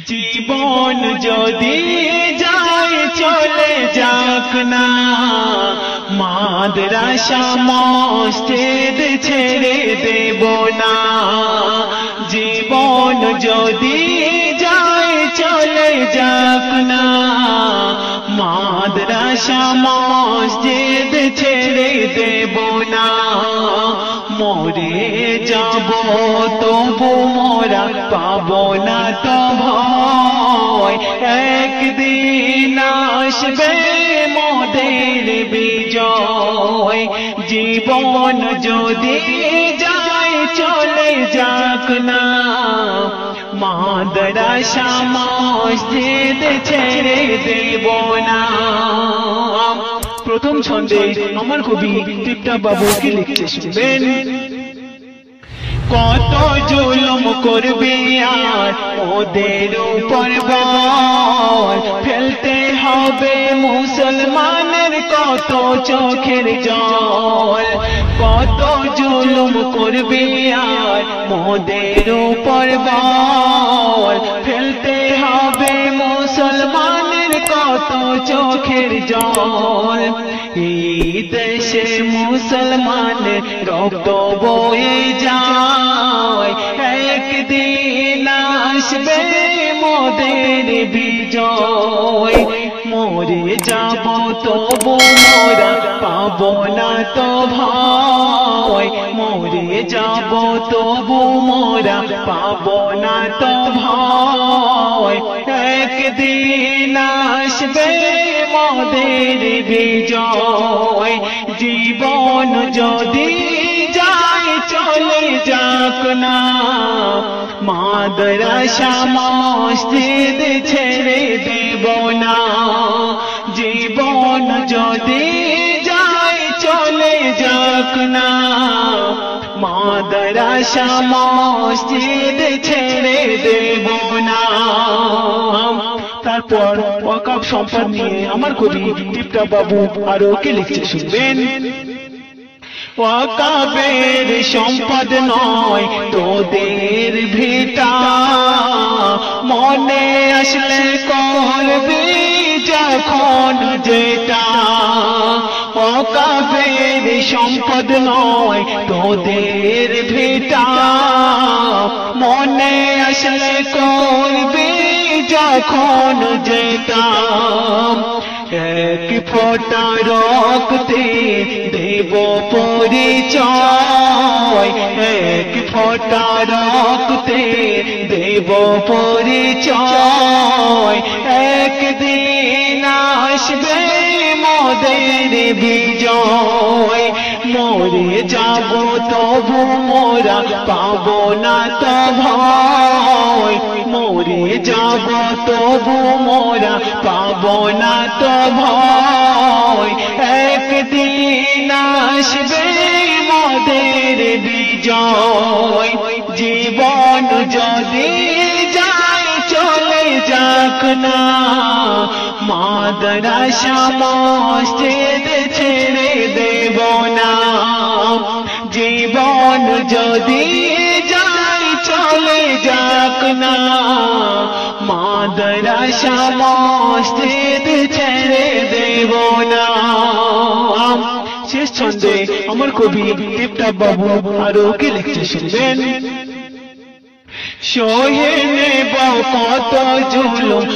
জীবন যদি যায় চলে যাক না, মাদ্রাসা মসজিদ ছেড়ে দেব না। জীবন যদি যায় চলে যাক না, মাদ্রাসা মসজিদ ছেড়ে দেব না। মরে যাব তবু মোরা পাবো না তো ভয়, একদিন আসবে মোদের বিজয়। জীবন যদি যায় চলে যাক না, মাদ্রাসা মসজিদ ছেড়ে দেব না। প্রথম ছন্দে আমার কবি টিপটাপ বাবু কি লিখছে শুনবেন। কত জুলুম করবে আর ওদের উপর বল, ফেলতে হবে মুসলমানের কত চোখের জল। কত জুলুম করবে আর ওদের উপর বল, ফেলতে হবে মুসলমানের কত চোখের জল। এই দেশে মুসলমান রক্ত বয়ে যায়, একদিন আসবে মোদের বিজয়। মরে যাব তবু মোরা পাবো না তো ভয়, মরে যাব তবু মোরা পাবো না তো ভয়। একদিন আসবে মোদের বিজয়। জীবন যদি যায় চলে যাক না, মাদ্রাসা মসজিদ ছেড়ে দেব না। জীবন যদি যায় চলে যাক না, মাদ্রাসা মসজিদ ছেড়ে দেব না। তারপর ওয়াকফ সম্পদ নিয়ে আমার কবি টিপটাপ বাবু আরো কি লিখছে শুনবেন। ওয়াকফের সম্পদ নয় তোদের ভিটা, মনে আসলে করবি যখন যেটা। ওয়াকফের সম্পদ নয় তোদের ভিটা, মনে আসলে করবি যখন যেটা। এক ফোঁটা রক্তে দেব পরিচয়, এক ফোঁটা রক্তে দেব পরিচয়। একদিন আসবে মোদের বিজয়। মরে যাব তবু মোরা পাবো না তো ভয়, মরে যাব তবু মোরা পাবো না তো ভয়। একদিন আসবে মোদের বিজয়। জীবন যদি যায় চলে যাক না, মাদ্রাসা মসজিদ ছেড়ে দেব না। জীবন যদি যায় চলে যাক না, মাদ্রাসা মসজিদ ছেড়ে দেব না। শেষ ছন্দে আমার কবি টিপটাপ বাবু আরো কি লিখছে শুনবেন। সহে নেব কত জুলুম